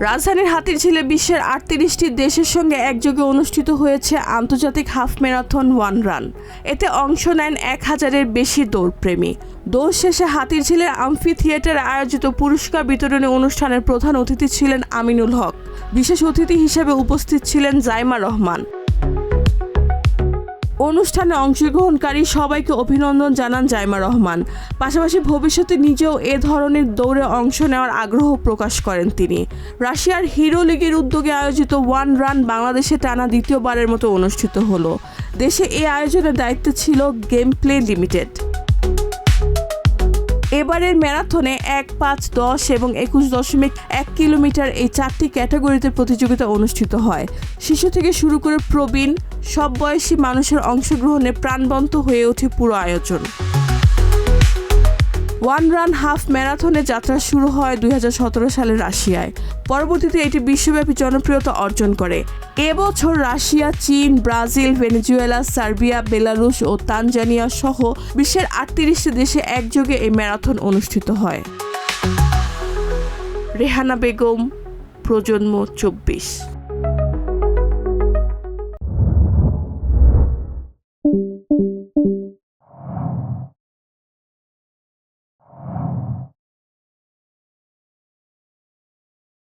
রাজধানীর হাতিরঝিলে বিশ্বের ৩৮টি দেশের সঙ্গে একযোগে অনুষ্ঠিত হয়েছে আন্তর্জাতিক হাফ ম্যারাথন ওয়ান রান। এতে অংশ নেন ১,০০০-এর বেশি দৌড়প্রেমী। দৌড় শেষে হাতিরঝিলের আম্ফি থিয়েটারে আয়োজিত পুরস্কার বিতরণী অনুষ্ঠানের প্রধান অতিথি ছিলেন আমিনুল হক। বিশেষ অতিথি হিসেবে উপস্থিত ছিলেন জাইমা রহমান। অনুষ্ঠানে অংশগ্রহণকারী সবাইকে অভিনন্দন জানান জাইমা রহমান। পাশাপাশি ভবিষ্যতে নিজেও এ ধরনের দৌড়ে অংশ নেওয়ার আগ্রহ প্রকাশ করেন তিনি। রাশিয়ার হিরো লিগের উদ্যোগে আয়োজিত ওয়ান রান বাংলাদেশে টানা দ্বিতীয়বারের মতো অনুষ্ঠিত হলো। দেশে এই আয়োজনের দায়িত্বে ছিল গেম প্লে লিমিটেড। এবারের ম্যারাথনে ১, ৫, ১০ এবং ২১.১ কিলোমিটার এই ৪টি ক্যাটাগরিতে প্রতিযোগিতা অনুষ্ঠিত হয়। শিশু থেকে শুরু করে প্রবীণ সব বয়সী মানুষের অংশগ্রহণে প্রাণবন্ত হয়ে ওঠে পুরো আয়োজন। ওয়ান রান হাফ ম্যারাথনের যাত্রা শুরু হয় ২০১৭ সালে রাশিয়ায়। পরবর্তীতে এটি বিশ্বব্যাপী জনপ্রিয়তা অর্জন করে। এবছর রাশিয়া, চীন, ব্রাজিল, ভেনেজুয়েলা, সার্বিয়া, বেলারুশ ও তানজানিয়া সহ বিশ্বের ৩৮টি দেশে একযোগে এই ম্যারাথন অনুষ্ঠিত হয়। রেহানা বেগম, প্রজন্ম ২৪।